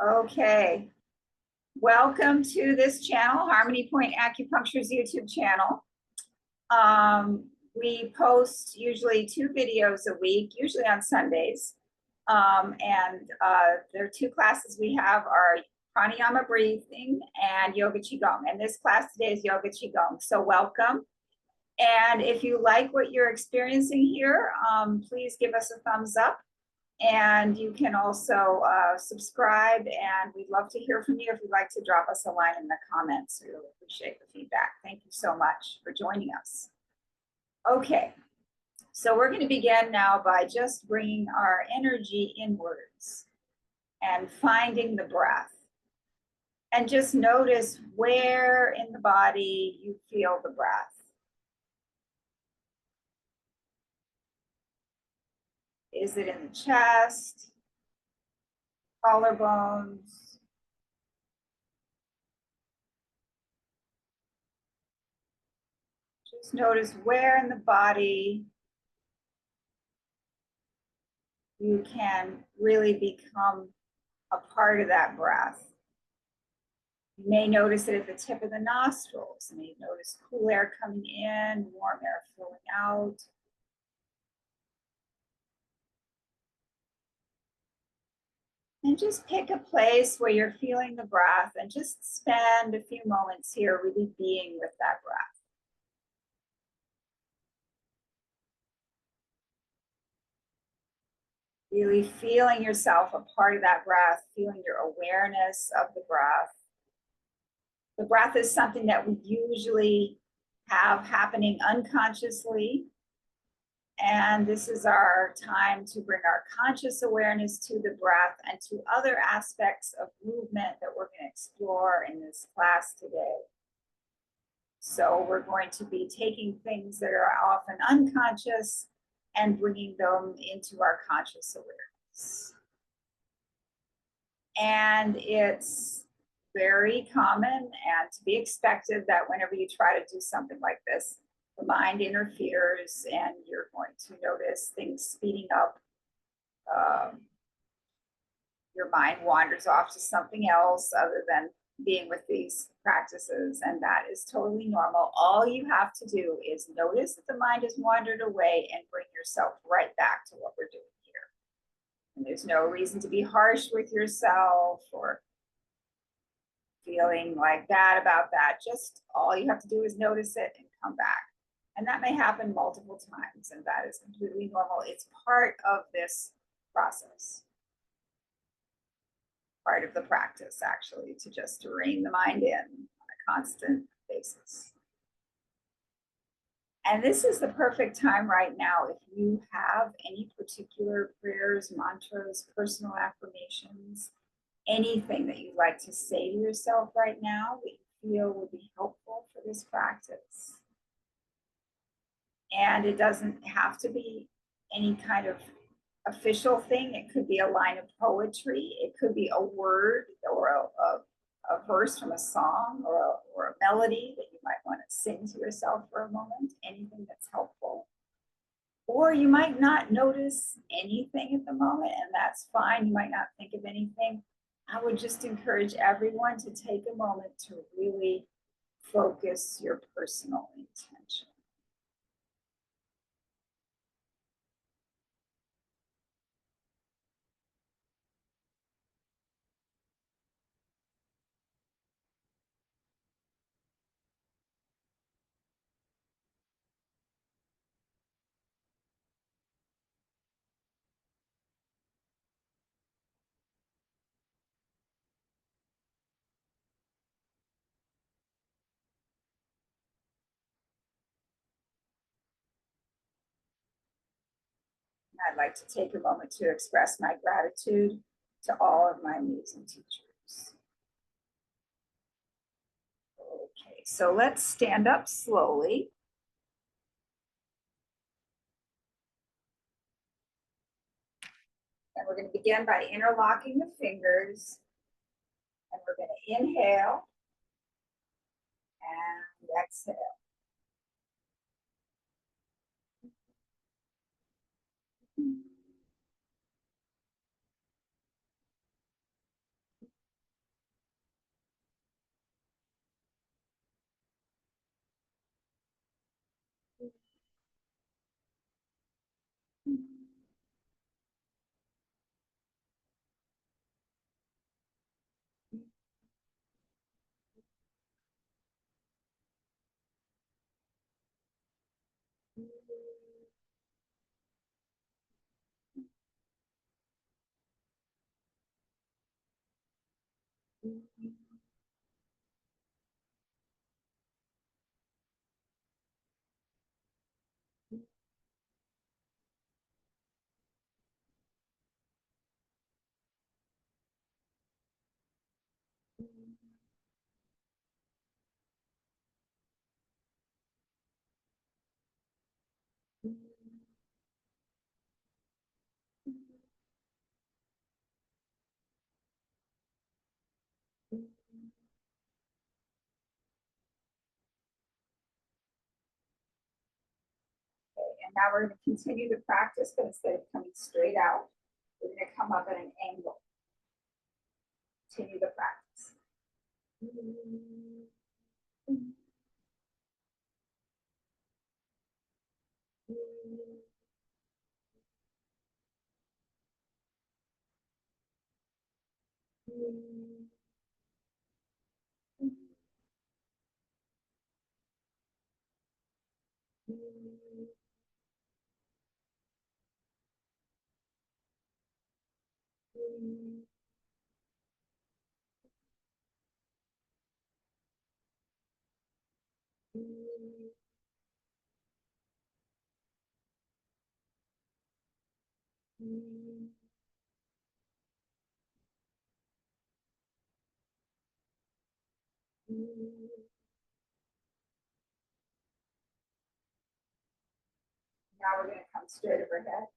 Okay, welcome to this channel, Harmony Point Acupuncture's YouTube channel. We post usually 2 videos a week, usually on Sundays. There are 2 classes we have are pranayama breathing and yoga qigong. And this class today is yoga qigong. So welcome. And if you like what you're experiencing here, please give us a thumbs up. And you can also subscribe, and we'd love to hear from you if you'd like to drop us a line in the comments. We really appreciate the feedback. Thank you so much for joining us. Okay, so we're going to begin now by just bringing our energy inwards and finding the breath. And just notice where in the body you feel the breath. Is it in the chest, collarbones? Just notice where in the body you can really become a part of that breath. You may notice it at the tip of the nostrils. You may notice cool air coming in, warm air flowing out. And just pick a place where you're feeling the breath and just spend a few moments here really being with that breath. Really feeling yourself a part of that breath, feeling your awareness of the breath. The breath is something that we usually have happening unconsciously. And this is our time to bring our conscious awareness to the breath and to other aspects of movement that we're going to explore in this class today. So we're going to be taking things that are often unconscious and bringing them into our conscious awareness. And it's very common and to be expected that whenever you try to do something like this, the mind interferes and you're going to notice things speeding up. Your mind wanders off to something else other than being with these practices, and that is totally normal. All you have to do is notice that the mind has wandered away and bring yourself right back to what we're doing here. And there's no reason to be harsh with yourself or feeling like bad about that. Just all you have to do is notice it and come back. And that may happen multiple times, and that is completely normal. It's part of this process, part of the practice, actually, to just rein the mind in on a constant basis. And this is the perfect time right now. If you have any particular prayers, mantras, personal affirmations, anything that you'd like to say to yourself right now that you feel would be helpful for this practice. And it doesn't have to be any kind of official thing. It could be a line of poetry. It could be a word or a verse from a song or a melody that you might want to sing to yourself for a moment, anything that's helpful. Or you might not notice anything at the moment, and that's fine. You might not think of anything. I would just encourage everyone to take a moment to really focus your personal intention. I'd like to take a moment to express my gratitude to all of my amazing teachers. Okay, so let's stand up slowly. And we're going to begin by interlocking the fingers. And we're going to inhale and exhale. And now we're going to continue the practice, but instead of coming straight out, we're going to come up at an angle. Continue the practice. Now we're going to come straight overhead.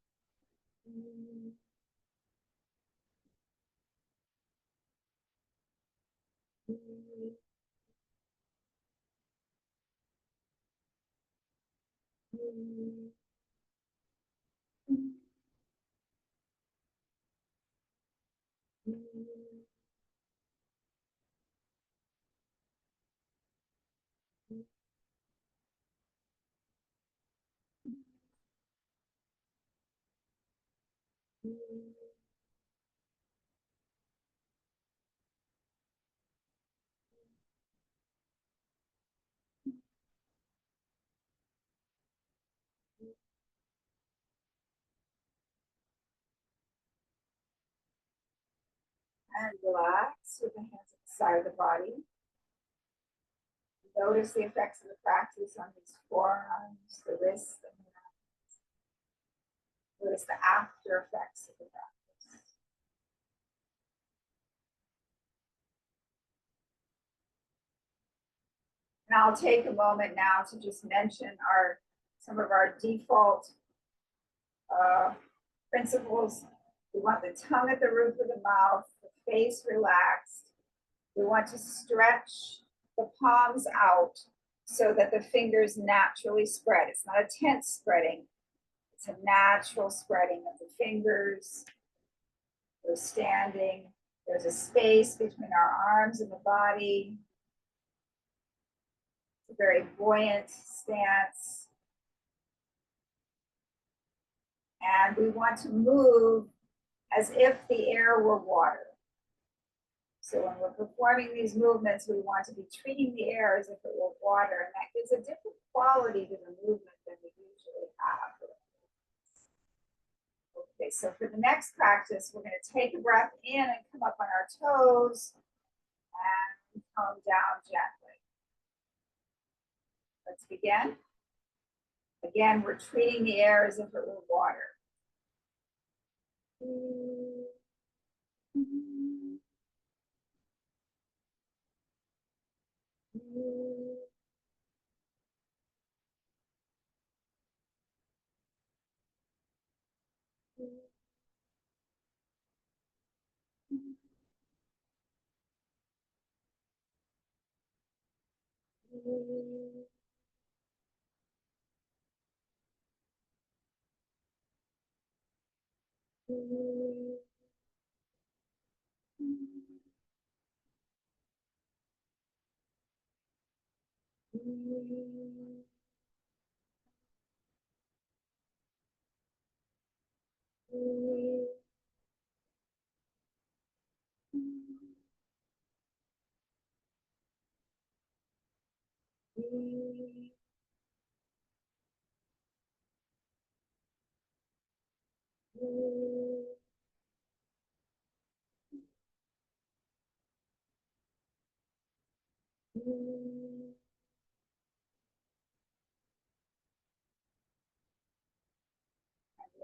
And relax with the hands at the side of the body. Notice the effects of the practice on these forearms, the wrists, and the arms. Notice the after effects of the practice. And I'll take a moment now to just mention some of our default principles. We want the tongue at the roof of the mouth, the face relaxed. We want to stretch the palms out so that the fingers naturally spread. It's not a tense spreading. It's a natural spreading of the fingers. We're standing. There's a space between our arms and the body. It's a very buoyant stance. And we want to move as if the air were water. So when we're performing these movements, we want to be treating the air as if it were water, and that gives a different quality to the movement than we usually have. Okay, so for the next practice, we're going to take a breath in and come up on our toes and come down gently. Let's begin. Again, we're treating the air as if it were water.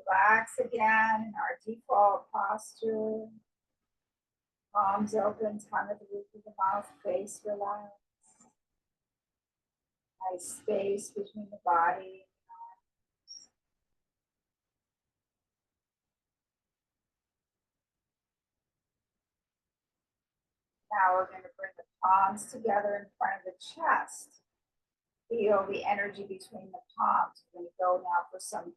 Relax again in our default posture. Palms open, tongue at the roof of the mouth, face relaxed. Nice space between the body. Now we're going to bring the palms together in front of the chest. Feel the energy between the palms. We're going to go now for some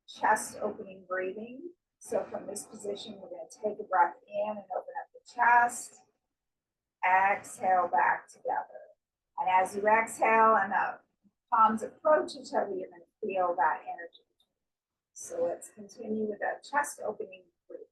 chest opening breathing. So from this position, we're going to take a breath in and open up the chest. Exhale back together. And as you exhale and the palms approach each other, you're going to feel that energy. So let's continue with a chest opening breathing.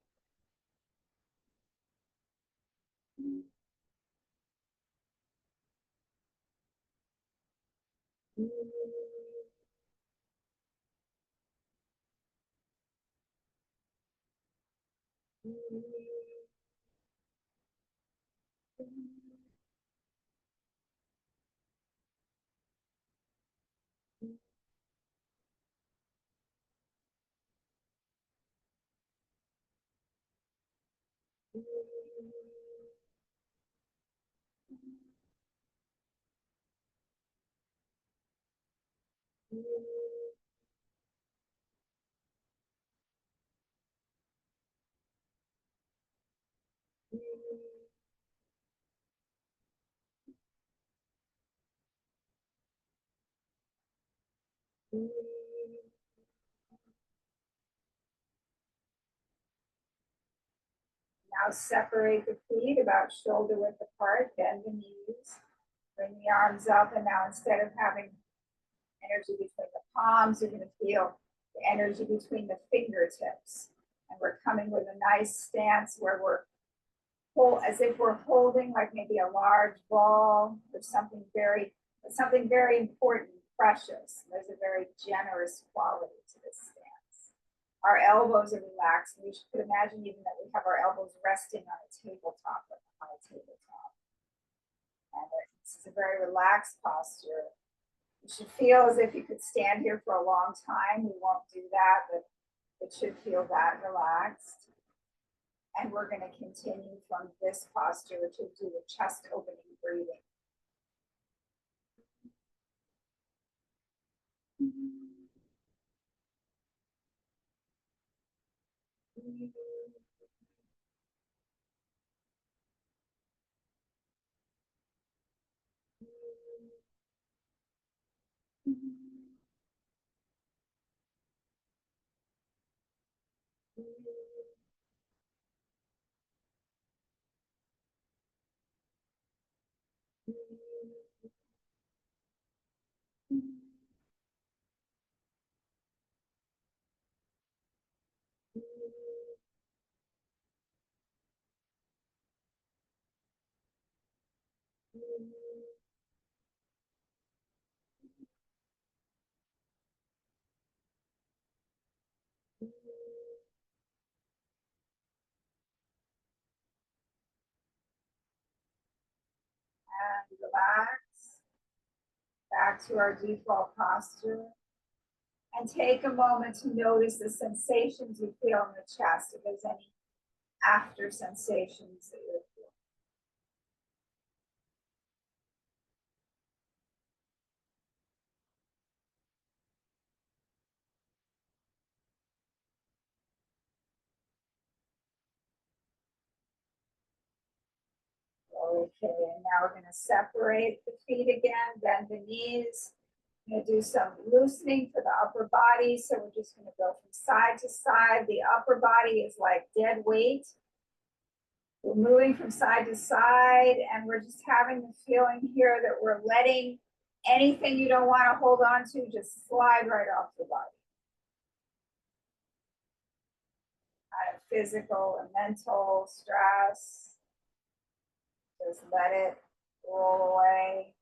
Now separate the feet about shoulder width apart, bend the knees, bring the arms up, and now instead of having energy between the palms, you're going to feel the energy between the fingertips. And we're coming with a nice stance where we're as if we're holding like maybe a large ball or something very important, precious. There's a very generous quality to this stance. Our elbows are relaxed. We could imagine even that we have our elbows resting on a tabletop, And this is a very relaxed posture. You should feel as if you could stand here for a long time. We won't do that, but it should feel that relaxed. And we're going to continue from this posture to do the chest opening breathing. And relax back to our default posture. And take a moment to notice the sensations you feel in the chest, if there's any after sensations that you're feeling. Okay, and now we're going to separate the feet again, bend the knees. We're going to do some loosening for the upper body. So we're just going to go from side to side. The upper body is like dead weight. We're moving from side to side, and we're just having the feeling here that we're letting anything you don't want to hold on to just slide right off the body. Kind of physical and mental stress. Just let it roll away.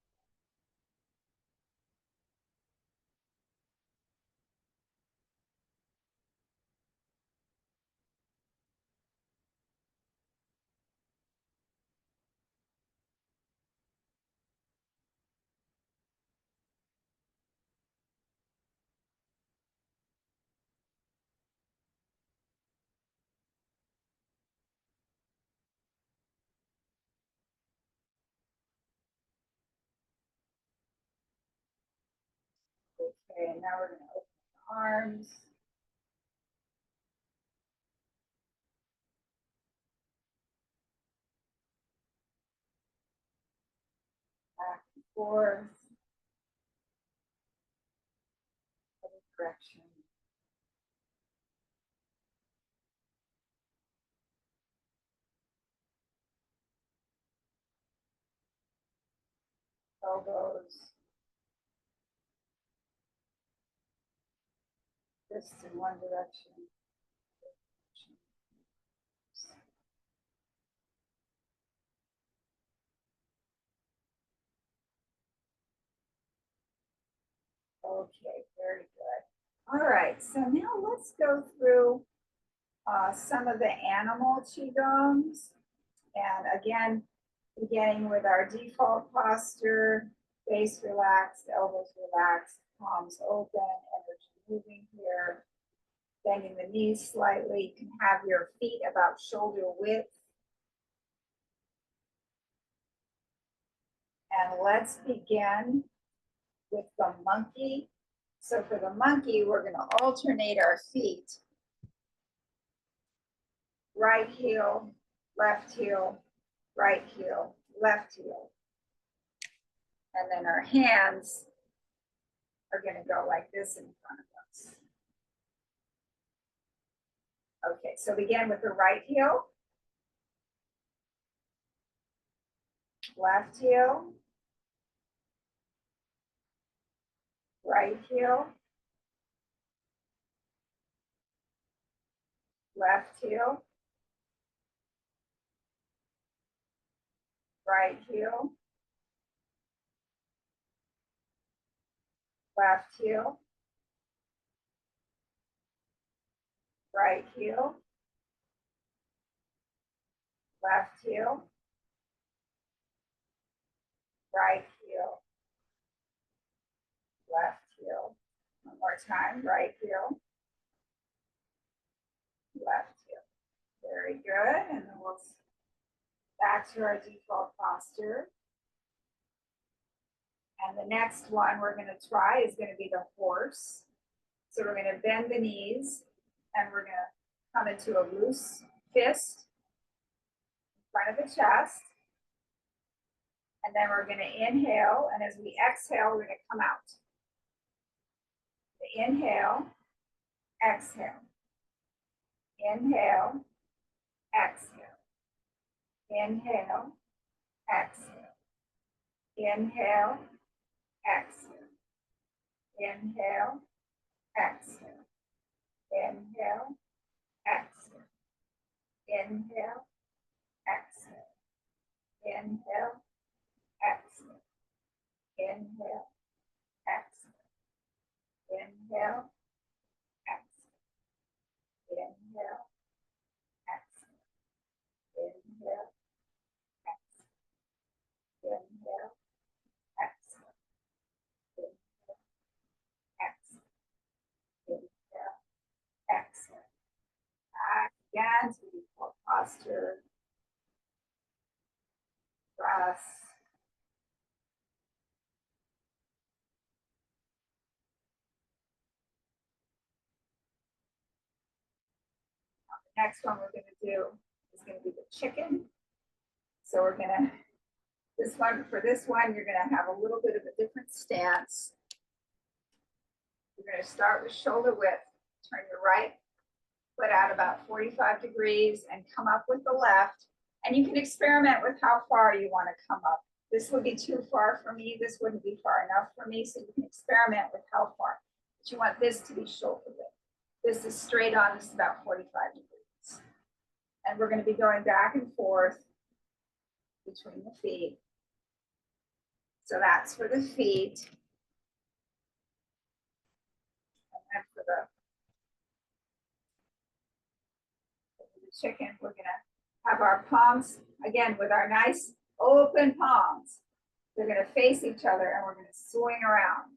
Okay, and now we're going to open the arms. Back and forth. Other direction. Elbows. Wrists in one direction. Okay, very good. All right, so now let's go through some of the animal qigongs. And again, beginning with our default posture, face relaxed, elbows relaxed, palms open, energy moving here, bending the knees slightly. You can have your feet about shoulder width. And let's begin with the monkey. So for the monkey, we're going to alternate our feet. Right heel, left heel, right heel, left heel. And then our hands are going to go like this in front of us. Okay, so begin with the right heel, left heel, right heel, left heel, right heel, left heel, right heel, left heel, right heel, left heel. One more time, right heel, left heel. Very good. And then we'll back to our default posture. And the next one we're going to try is going to be the horse. So we're going to bend the knees and we're going to come into a loose fist in front of the chest. And then we're going to inhale. And as we exhale, we're going to come out. The inhale, exhale. Inhale, exhale. Inhale, exhale. Inhale, exhale. Inhale, exhale. Inhale, exhale. Inhale, exhale. Inhale, exhale. Inhale, exhale. Inhale, exhale. Inhale, exhale. Inhale, exhale. Inhale, exhale. Inhale, exhale. Inhale, exhale. Back again to default posture. Breath. Next one we're going to do is going to be the chicken. So we're going to, for this one, you're going to have a little bit of a different stance. You're going to start with shoulder width. Turn your right foot out about 45 degrees and come up with the left. And you can experiment with how far you want to come up. This would be too far for me. This wouldn't be far enough for me. So you can experiment with how far. But you want this to be shoulder width. This is straight on. This is about 45 degrees. And we're going to be going back and forth between the feet. So that's for the feet. And then for the chicken, we're going to have our palms, again, with our nice open palms. They're going to face each other and we're going to swing around.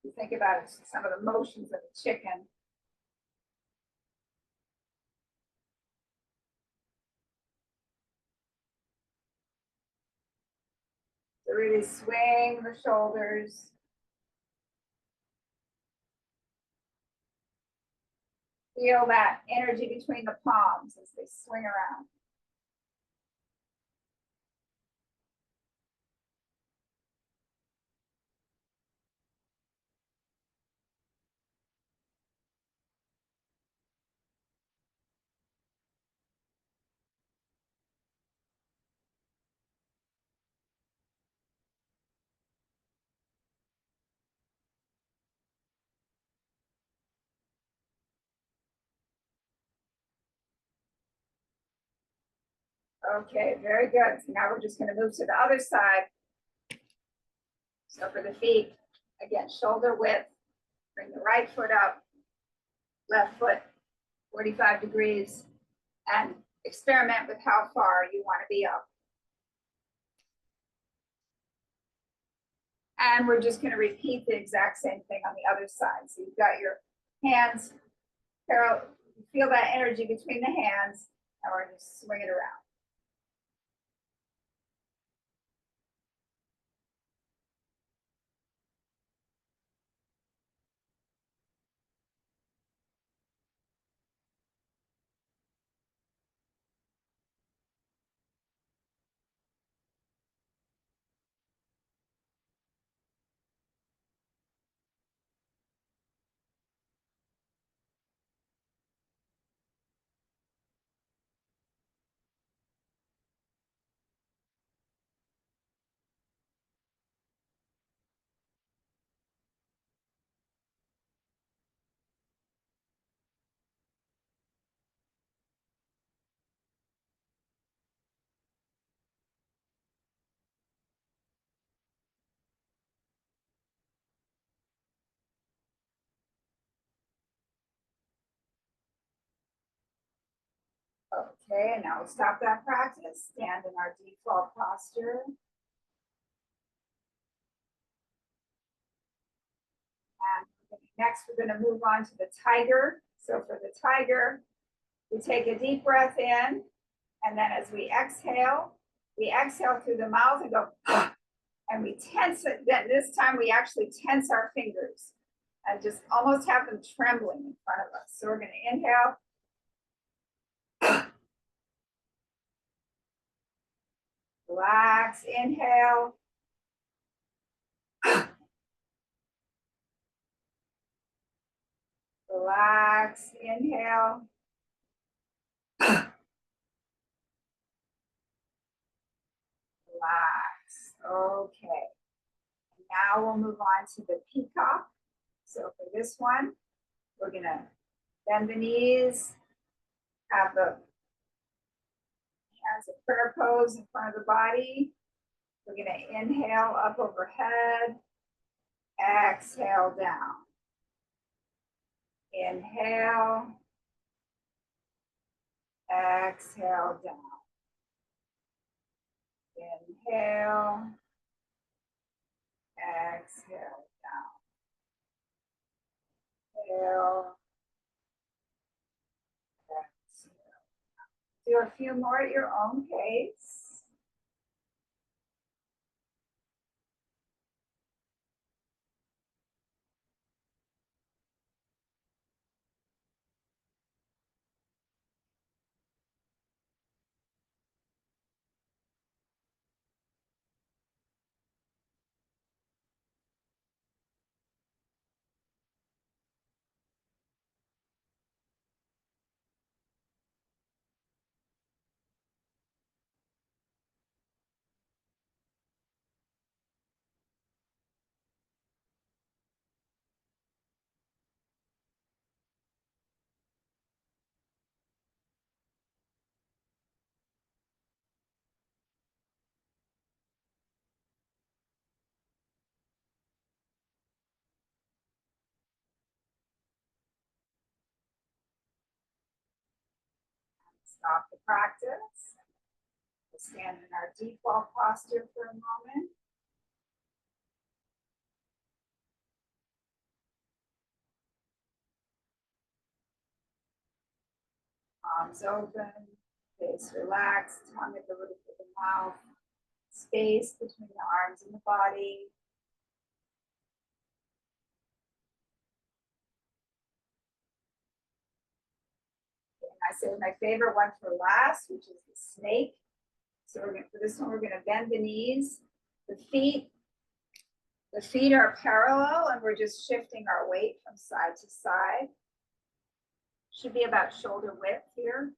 You think about it, some of the motions of the chicken. So really swing the shoulders. Feel that energy between the palms as they swing around. Okay, very good. So now we're just going to move to the other side. So for the feet, again, shoulder width, bring the right foot up, left foot 45 degrees, and experiment with how far you want to be up. And we're just going to repeat the exact same thing on the other side. So you've got your hands parallel, you feel that energy between the hands, and we're going to swing it around. Okay, and now we'll stop that practice, stand in our default posture. And next, we're going to move on to the tiger. So for the tiger, we take a deep breath in, and then as we exhale through the mouth and go, and we tense it. Then this time we actually tense our fingers and just almost have them trembling in front of us. So we're going to inhale. Relax, inhale. Relax, inhale. Relax. Okay. And now we'll move on to the peacock. So for this one, we're going to bend the knees, have the hands in prayer pose in front of the body. We're going to inhale up overhead, exhale down. Inhale, exhale down. Inhale, exhale down. Inhale, exhale. Do a few more at your own pace. Stop the practice. We'll stand in our default posture for a moment. Arms open, face relaxed, tongue at the roof of the mouth, space between the arms and the body. I saved my favorite one for last, which is the snake. So we're gonna, for this one, we're gonna bend the knees, the feet. The feet are parallel and we're just shifting our weight from side to side. Should be about shoulder width here.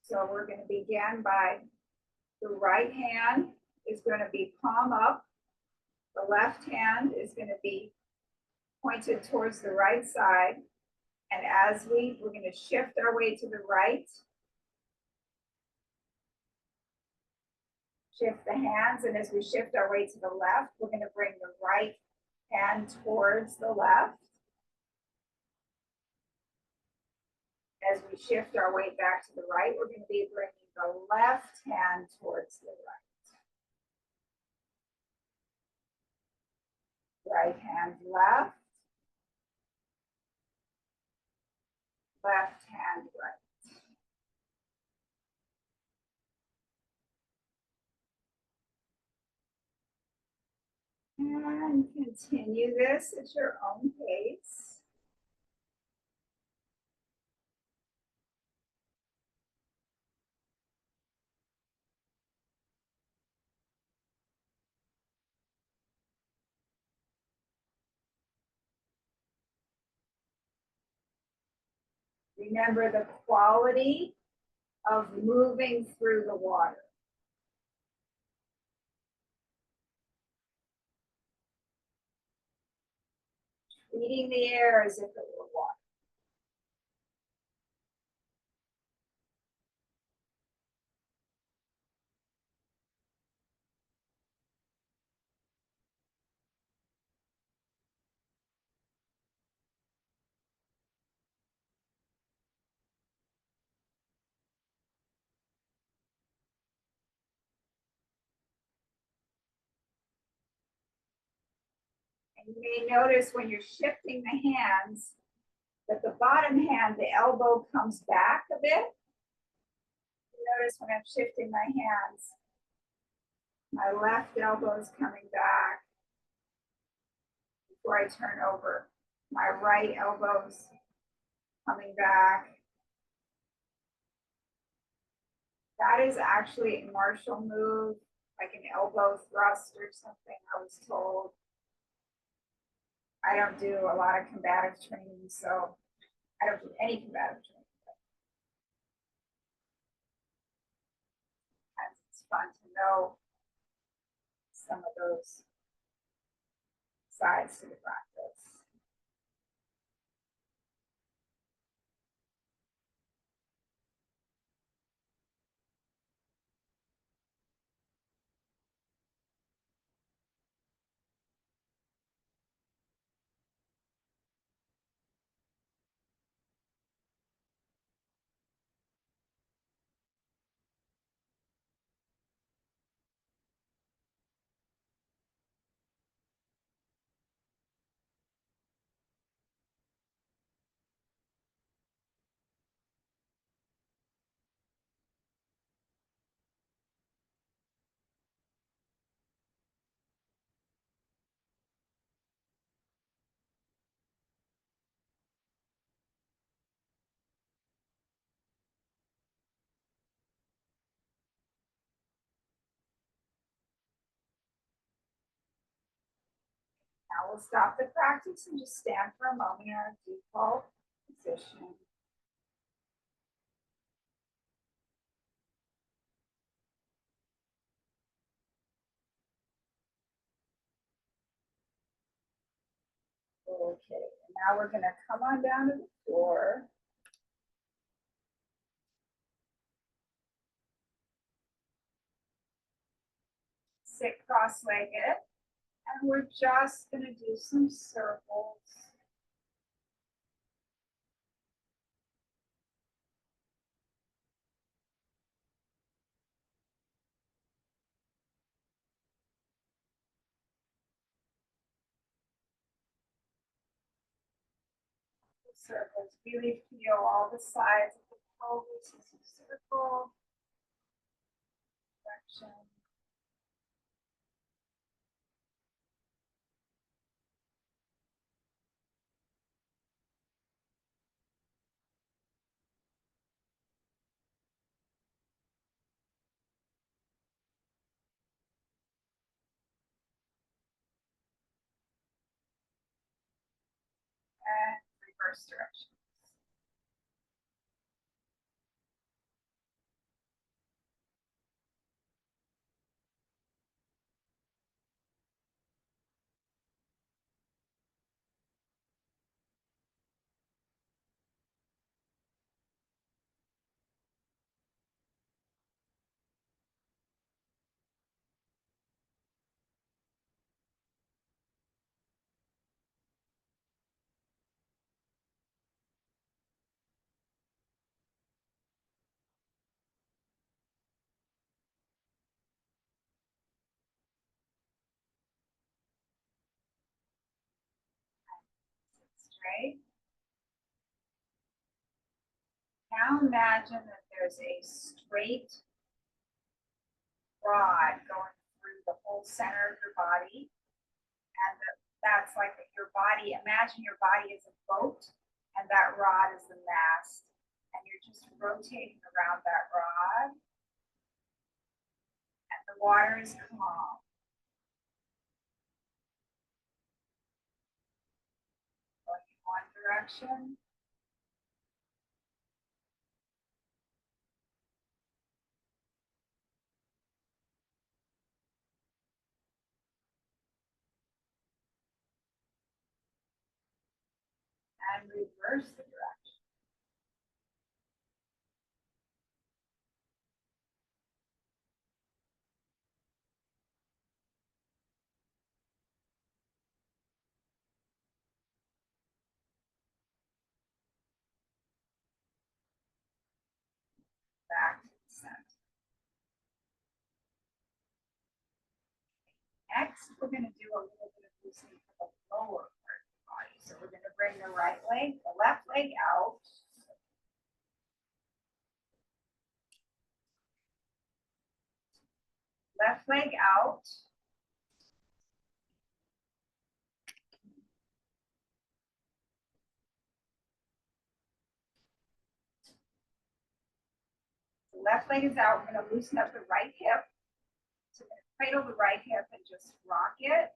So we're going to begin by the right hand is going to be palm up. The left hand is going to be pointed towards the right side. And as we're going to shift our weight to the right. Shift the hands, and as we shift our weight to the left, we're going to bring the right hand towards the left. As we shift our weight back to the right, we're going to be bringing the left hand towards the right. Right hand left. Left hand right. And continue this at your own pace. Remember the quality of moving through the water. Treating the air as if it were water. And you may notice when you're shifting the hands that the bottom hand, the elbow comes back a bit. Notice when I'm shifting my hands, my left elbow is coming back before I turn over. My right elbow's coming back. That is actually a martial move, like an elbow thrust or something, I was told. I don't do a lot of combative training, so I don't do any combative training. And it's fun to know some of those sides to the practice. Now we'll stop the practice and just stand for a moment in our default position. Okay, and now we're gonna come on down to the floor. Sit cross-legged, and we're just gonna do some circles. Circles, really feel all the sides of the pelvis as you circle. Direction. reverse direction. Straight. Now imagine that there's a straight rod going through the whole center of your body. And that's like your body. Imagine your body is a boat and that rod is the mast. And you're just rotating around that rod. And the water is calm. Going in one direction. And reverse the direction. Back to the center. Next, we're going to do a little bit of loosening for the lower part of the body. So we're going to bring the right leg, the left leg out. Left leg out. The left leg is out. We're going to loosen up the right hip. So we're going to cradle the right hip and just rock it.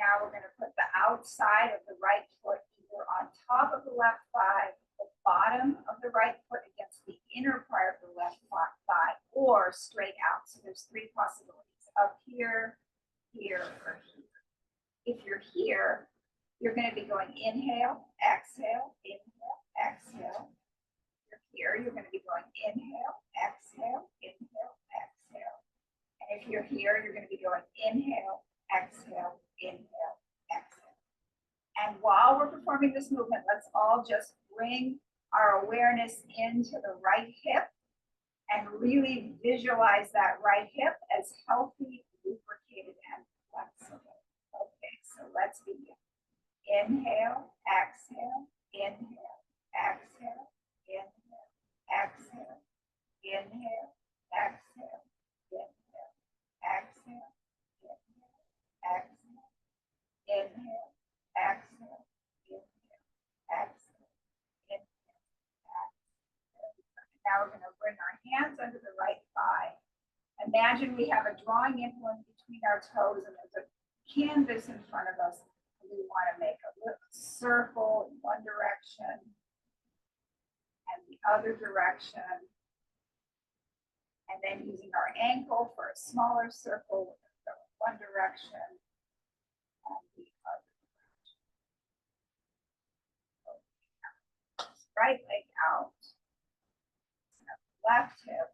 Now we're going to put the outside of the right foot either on top of the left thigh, the bottom of the right foot against the inner part of the left thigh, or straight out. So there's three possibilities: up here, here, or here. If you're here, you're going to be going inhale, exhale, inhale, exhale. If you're here, you're going to be going inhale, exhale, inhale, exhale. And if you're here, you're going to be going inhale, exhale, inhale, exhale. And while we're performing this movement, let's all just bring our awareness into the right hip and really visualize that right hip as healthy, lubricated, and flexible. Okay, so let's begin. Inhale, exhale, inhale, exhale, inhale, exhale, inhale, exhale, inhale, exhale, exhale, inhale, exhale, inhale, exhale, inhale, exhale. Now we're going to bring our hands under the right thigh. Imagine we have a drawing implement between our toes and there's a canvas in front of us. We want to make a little circle in one direction and the other direction. And then using our ankle for a smaller circle, we're going to go in one direction and the other direction. Right leg out. Left hip.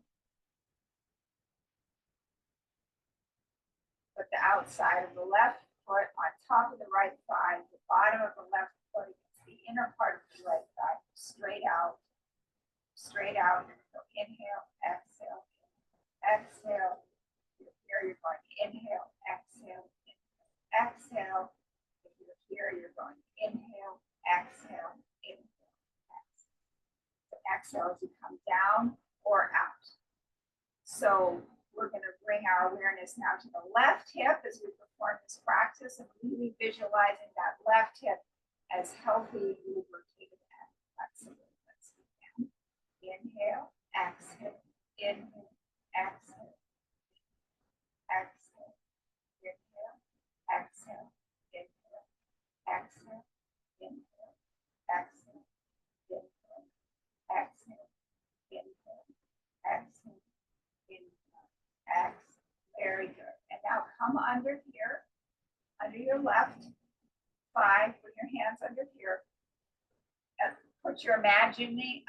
Put the outside of the left foot on top of the right thigh, the bottom of the left foot against the inner part of the right thigh, straight out. Straight out. So inhale, exhale, exhale. Here you're going inhale, exhale, exhale. If you're here, you're going inhale, exhale, inhale, exhale. So exhale as you come down or out. So we're going to bring our awareness now to the left hip as we perform this practice and really visualizing that left hip as healthy, lubricated, and flexible. Let's begin. Inhale, exhale, inhale, exhale, exhale, inhale, come under here, under your left thigh, put your hands under here. And put your imaginary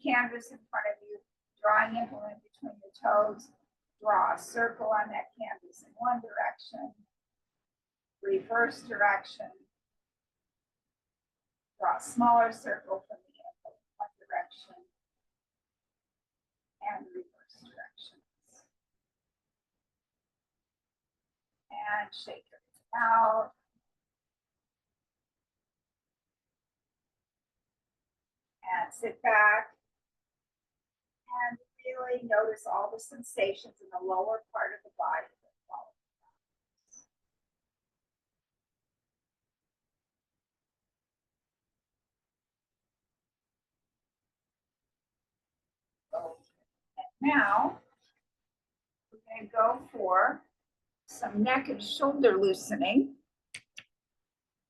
canvas in front of you, drawing implement between your toes. Draw a circle on that canvas in one direction, reverse direction. Draw a smaller circle from the input in one direction and reverse directions. And shake it out. And sit back and really notice all the sensations in the lower part of the body. And now we're going to go for some neck and shoulder loosening.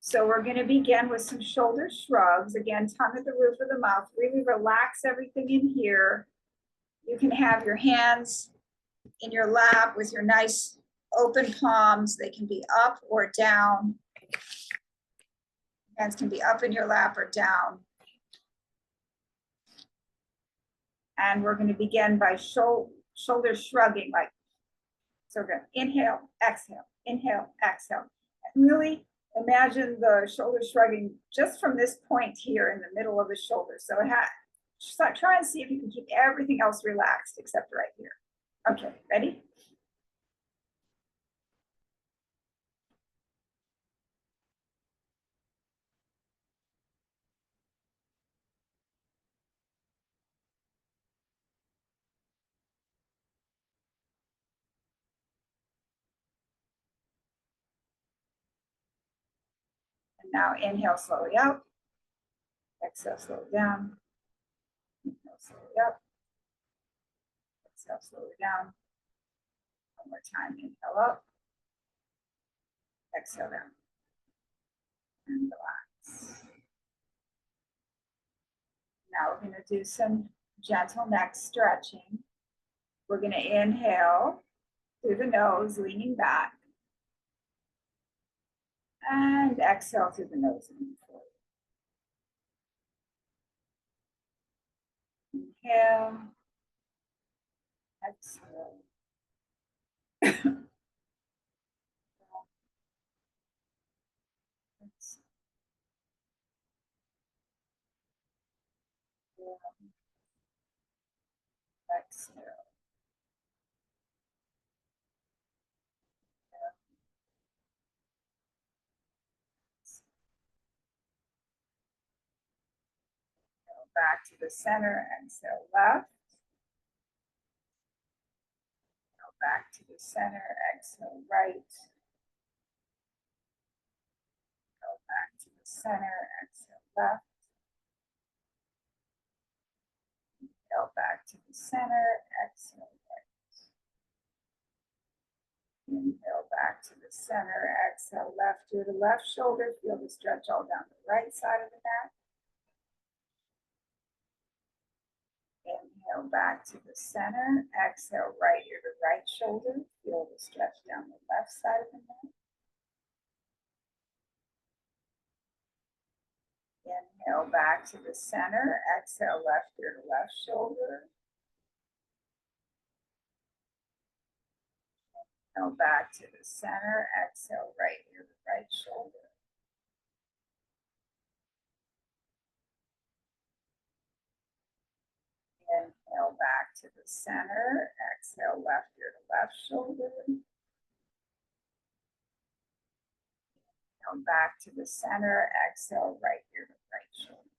So we're going to begin with some shoulder shrugs. Again, tongue at the roof of the mouth. Really relax everything in here. You can have your hands in your lap with your nice open palms. They can be up or down. Hands can be up in your lap or down. And we're going to begin by shoulder shrugging, like, so we're going to inhale, exhale, and really imagine the shoulder shrugging just from this point here in the middle of the shoulder. So try and see if you can keep everything else relaxed except right here. Okay, ready? And now inhale slowly out, exhale slowly down, inhale slowly up, exhale slowly down. One more time, inhale up, exhale down, and relax. Now we're going to do some gentle neck stretching. We're going to inhale through the nose, leaning back, and exhale through the nose, leaning forward. Inhale, exhale. Exhale. Back to the center, exhale left. Go back to the center, exhale right. Go back to the center, exhale left. Go back to the center, exhale right. Inhale back to the center, exhale left. Do the left shoulder, feel the stretch all down the right side of the neck. Inhale back to the center, exhale right ear to right shoulder, feel the stretch down the left side of the neck. Inhale back to the center, exhale left ear to left shoulder. Inhale back to the center, exhale right ear to right shoulder. Inhale back to the center, exhale left ear to left shoulder. Inhale back to the center, exhale right ear to right shoulder.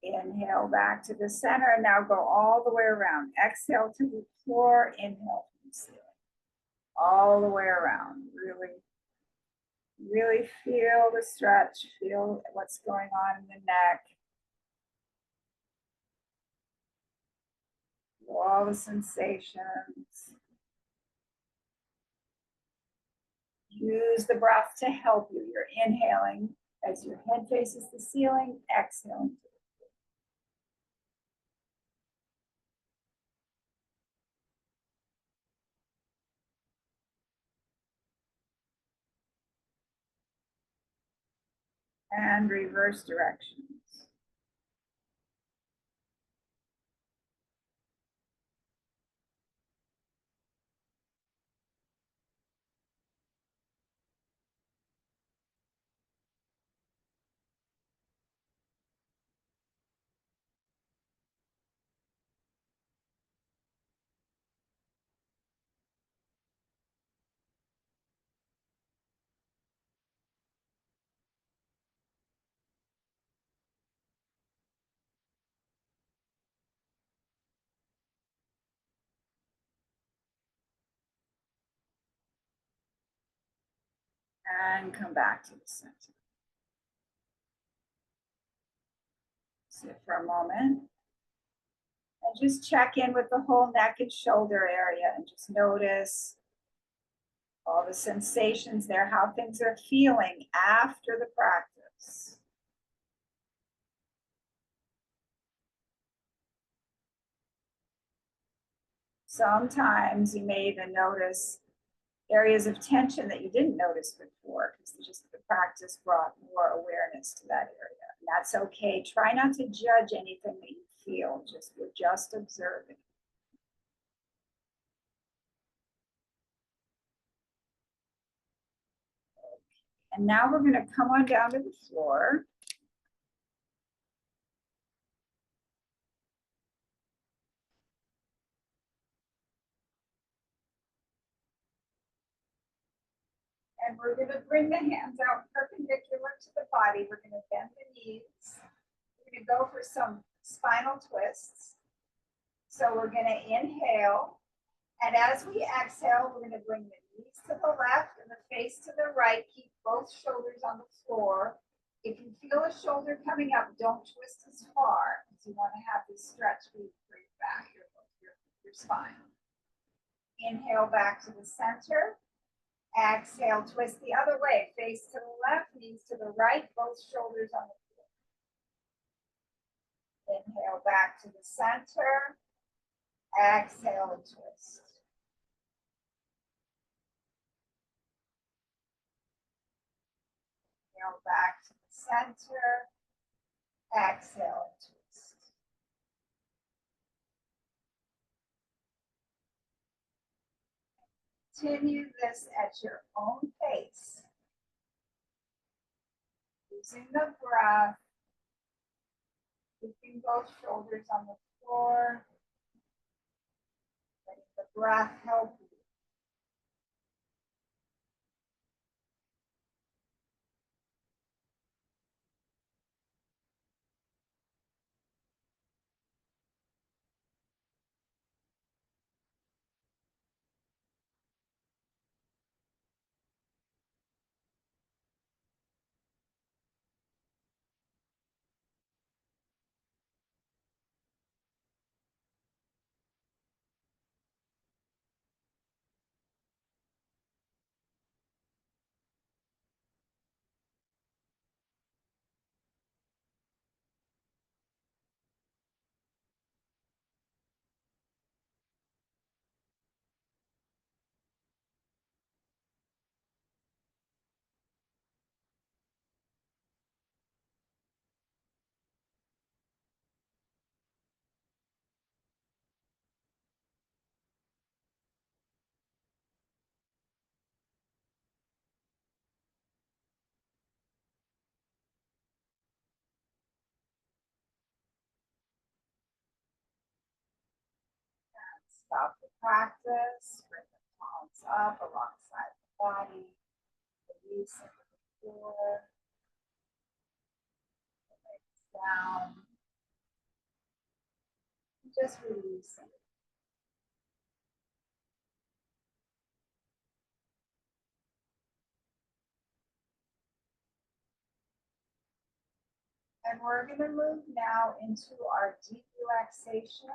Inhale back to the center, and now go all the way around. Exhale to the floor, inhale to the ceiling. All the way around. Really feel the stretch, feel what's going on in the neck. Feel all the sensations. Use the breath to help you. You're inhaling as your head faces the ceiling, exhaling. and reverse directions. And come back to the center. Sit for a moment. And just check in with the whole neck and shoulder area and just notice all the sensations there, how things are feeling after the practice. Sometimes you may even notice areas of tension that you didn't notice before because just the practice brought more awareness to that area. And that's okay. Try not to judge anything that you feel. You're just observing. And now we're going to come on down to the floor. And we're going to bring the hands out perpendicular to the body. We're going to bend the knees. We're going to go for some spinal twists. So we're going to inhale. And as we exhale, we're going to bring the knees to the left and the face to the right. Keep both shoulders on the floor. If you feel a shoulder coming up, don't twist as far because you want to have this stretch for your back, your spine. Inhale back to the center. Exhale, twist the other way. Face to the left, knees to the right, both shoulders on the floor. Inhale back to the center. Exhale and twist. Inhale back to the center. Exhale and twist. Continue this at your own pace. Using the breath. Keeping both shoulders on the floor. Letting the breath help you. Stop the practice. Bring the palms up alongside the body. Release into the floor. The legs down. Just releasing. And we're going to move now into our deep relaxation.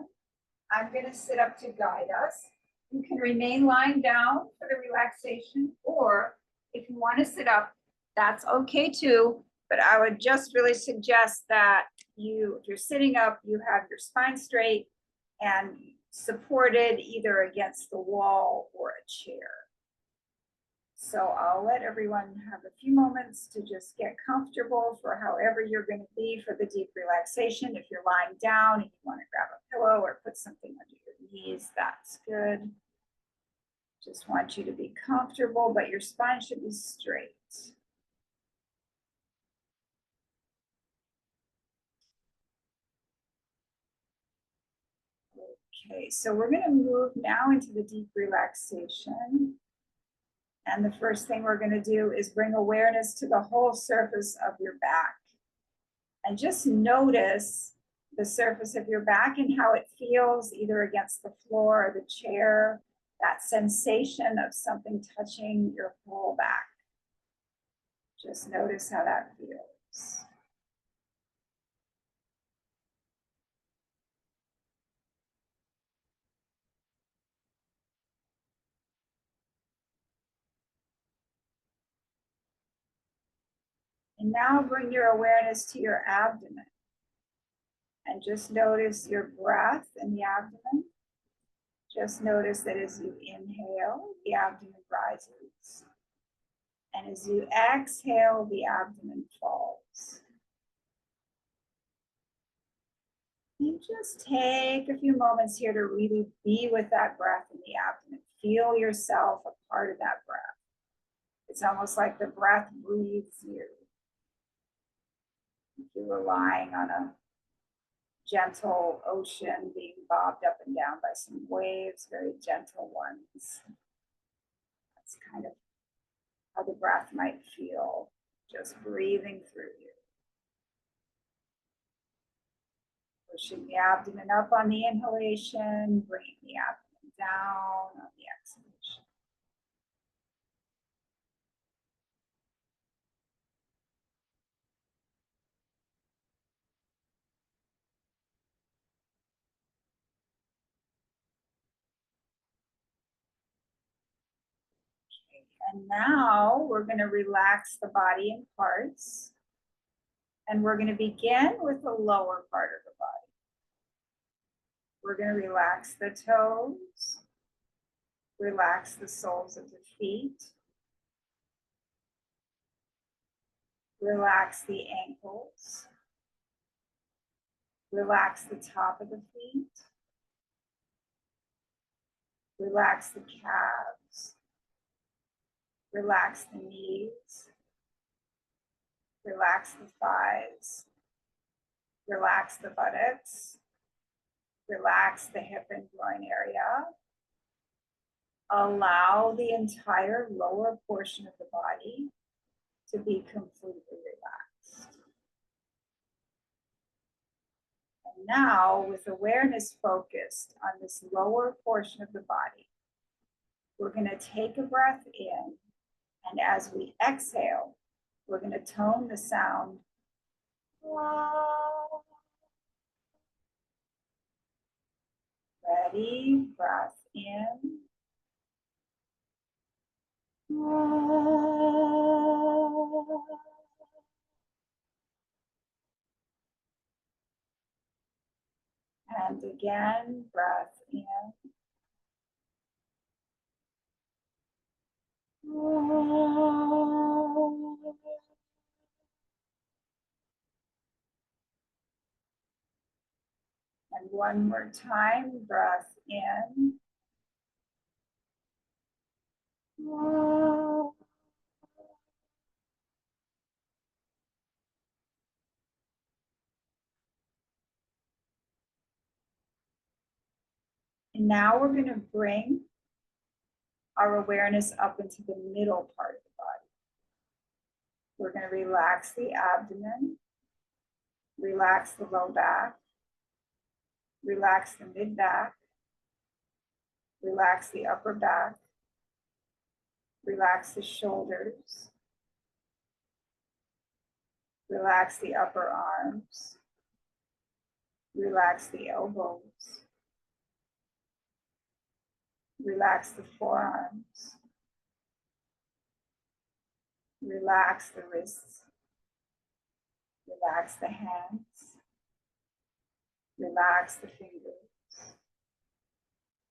I'm going to sit up to guide us. You can remain lying down for the relaxation, or if you want to sit up, that's okay too. But I would just really suggest that if you're sitting up, you have your spine straight and supported either against the wall or a chair. So I'll let everyone have a few moments to just get comfortable for however you're going to be for the deep relaxation. If you're lying down and you want to grab a pillow or put something under your knees, that's good. Just want you to be comfortable, but your spine should be straight. Okay, so we're going to move now into the deep relaxation. And the first thing we're going to do is bring awareness to the whole surface of your back. And just notice the surface of your back and how it feels either against the floor or the chair, that sensation of something touching your whole back. Just notice how that feels. And now bring your awareness to your abdomen. And just notice your breath in the abdomen. Just notice that as you inhale, the abdomen rises. And as you exhale, the abdomen falls. You just take a few moments here to really be with that breath in the abdomen. Feel yourself a part of that breath. It's almost like the breath breathes you. If you were lying on a gentle ocean being bobbed up and down by some waves, very gentle ones. That's kind of how the breath might feel, just breathing through you. Pushing the abdomen up on the inhalation, bringing the abdomen down on the exhalation. And now we're going to relax the body in parts. And we're going to begin with the lower part of the body. We're going to relax the toes, relax the soles of the feet, relax the ankles, relax the top of the feet, relax the calves, relax the knees, relax the thighs, relax the buttocks, relax the hip and groin area. Allow the entire lower portion of the body to be completely relaxed. And now, with awareness focused on this lower portion of the body, we're going to take a breath in, and as we exhale, we're going to tone the sound. Ready? Breath in. And again, breath in. And one more time, breath in. And now we're going to bring our awareness up into the middle part of the body. We're going to relax the abdomen, relax the low back, relax the mid back, relax the upper back, relax the shoulders, relax the upper arms, relax the elbows, relax the forearms, relax the wrists, relax the hands, relax the fingers,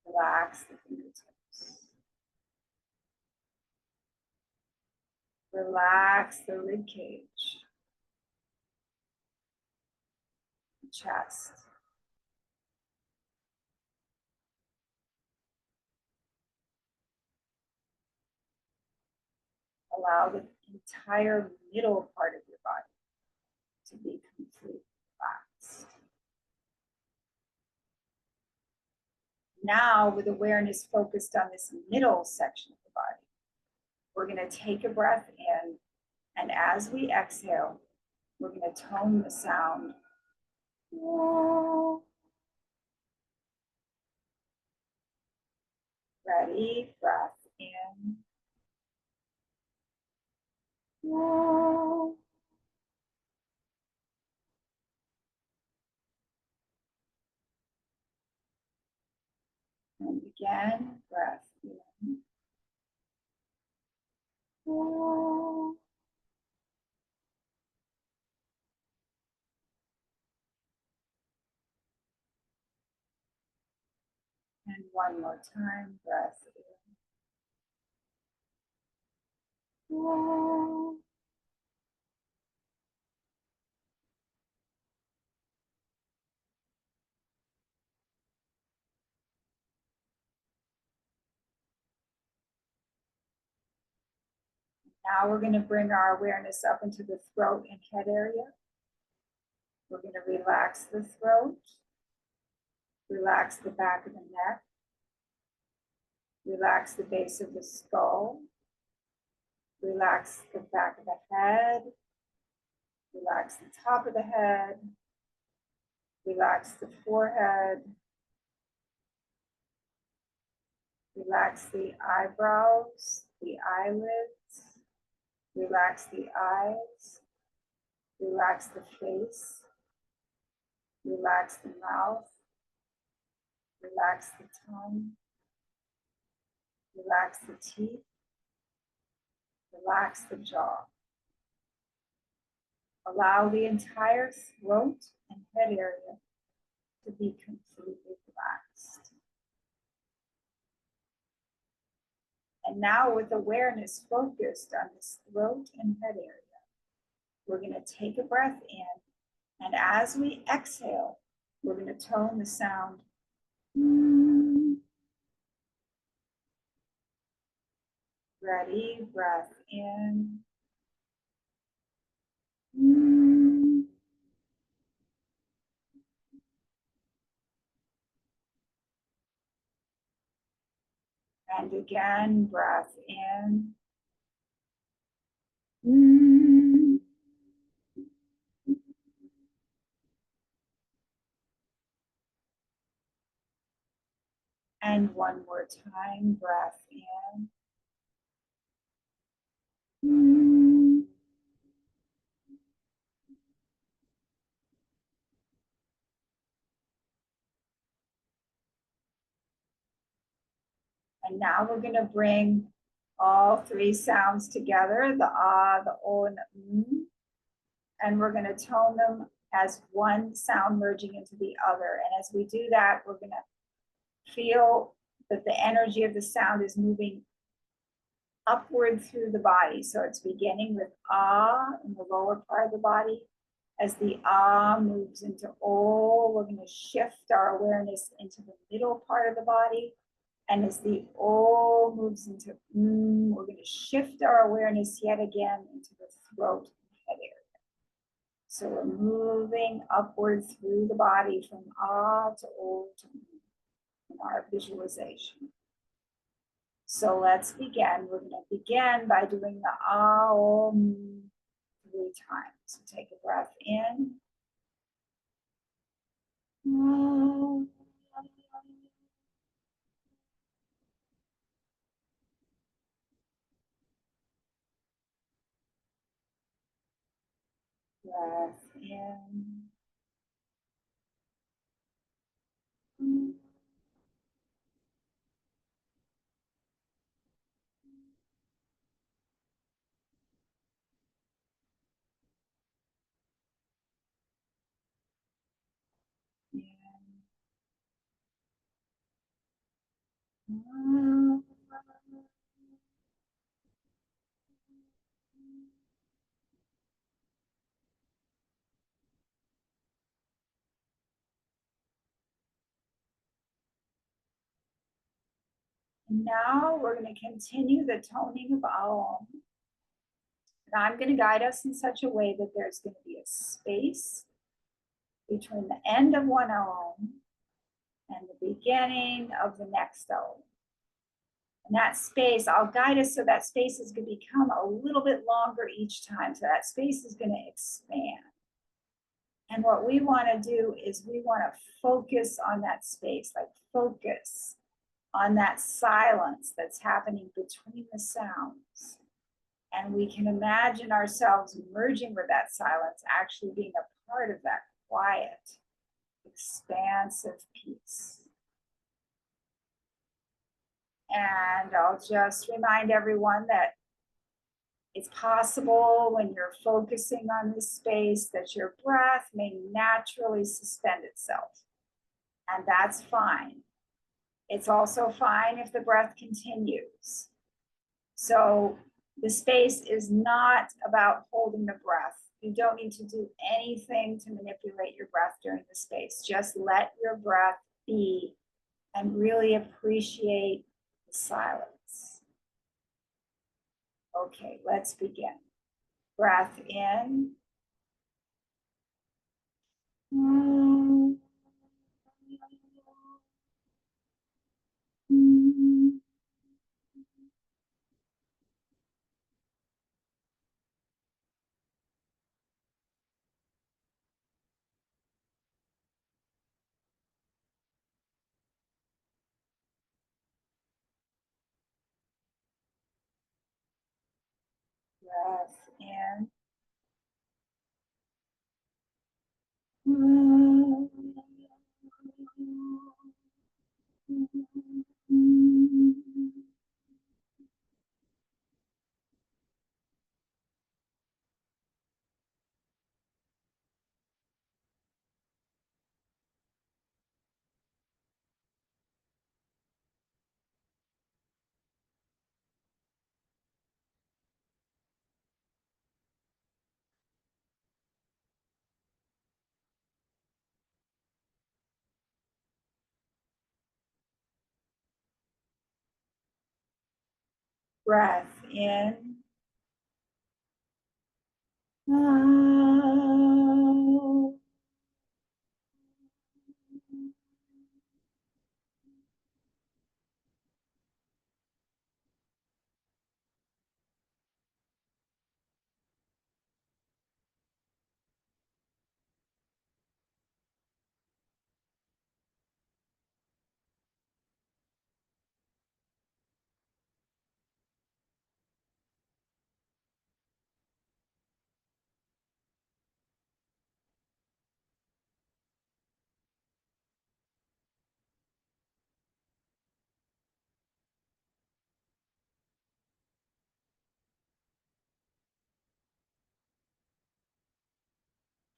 relax the fingertips. Relax the rib cage, chest. Allow the entire middle part of your body to be completely relaxed. Now, with awareness focused on this middle section of the body, we're going to take a breath in, and as we exhale, we're going to tone the sound. Ready? Breath in. And again, breath in. And one more time, breath in. Now we're going to bring our awareness up into the throat and head area. We're going to relax the throat, relax the back of the neck, relax the base of the skull, relax the back of the head, relax the top of the head, relax the forehead, relax the eyebrows, the eyelids, relax the eyes, relax the face, relax the mouth, relax the tongue, relax the teeth, relax the jaw. Allow the entire throat and head area to be completely relaxed. And now, with awareness focused on this throat and head area, we're going to take a breath in, and as we exhale, we're going to tone the sound. Ready? Breath in. And again, breath in. And one more time, breath in. And now we're going to bring all three sounds together, the ah, the o, and the and we're going to tone them as one sound merging into the other. And as we do that, we're going to feel that the energy of the sound is moving upward through the body. So it's beginning with ah in the lower part of the body. As the ah moves into o, we're going to shift our awareness into the middle part of the body. And as the O moves into we're going to shift our awareness yet again into the throat and head area. So we're moving upward through the body from ah to O to in our visualization. So let's begin. We're going to begin by doing the ah, O, 3 times. So take a breath in. Breath in. And now we're going to continue the toning of Aum. And I'm going to guide us in such a way that there's going to be a space between the end of one Aum and the beginning of the next Aum. And that space, I'll guide us so that space is going to become a little bit longer each time. So that space is going to expand. And what we want to do is we want to focus on that space, like focus on that silence that's happening between the sounds. And we can imagine ourselves merging with that silence, actually being a part of that quiet, expansive peace. And I'll just remind everyone that it's possible when you're focusing on this space that your breath may naturally suspend itself. And that's fine. It's also fine if the breath continues. So the space is not about holding the breath. You don't need to do anything to manipulate your breath during the space. Just let your breath be and really appreciate the silence. Okay, let's begin. Breath in. Breath in. Breath in.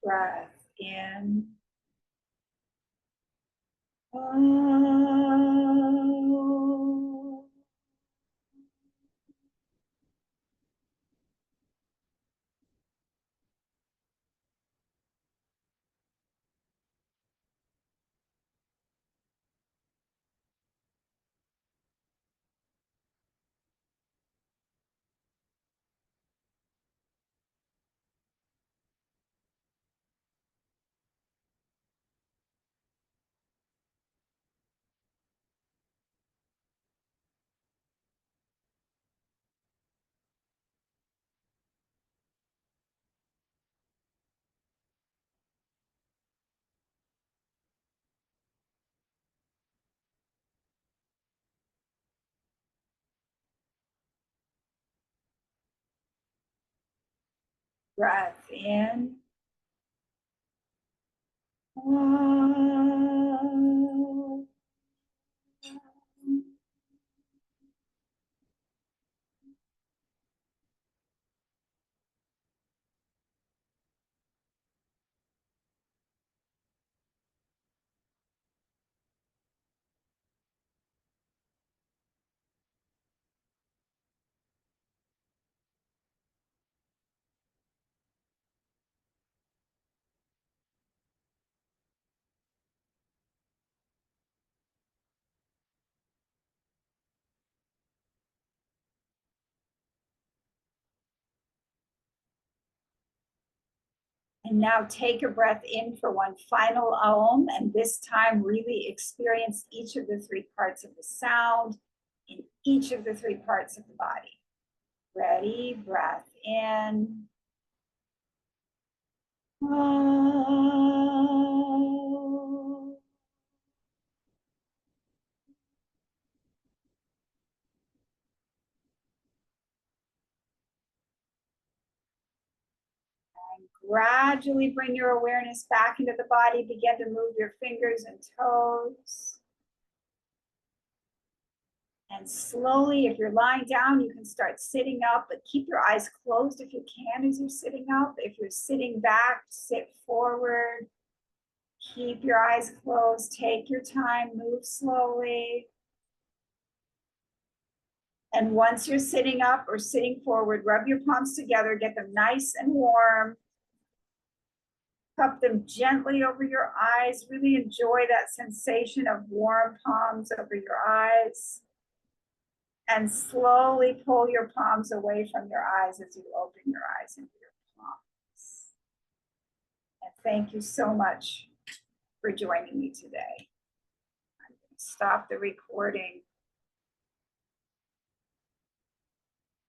Breath in. Breath in. And now take a breath in for one final Om, and this time really experience each of the three parts of the sound in each of the three parts of the body. Ready, breath in. Om. Gradually bring your awareness back into the body. Begin to move your fingers and toes. And slowly, if you're lying down, you can start sitting up, but keep your eyes closed if you can as you're sitting up. If you're sitting back, sit forward. Keep your eyes closed. Take your time. Move slowly. And once you're sitting up or sitting forward, rub your palms together. Get them nice and warm. Cup them gently over your eyes. Really enjoy that sensation of warm palms over your eyes. And slowly pull your palms away from your eyes as you open your eyes into your palms. And thank you so much for joining me today. I'm going to stop the recording.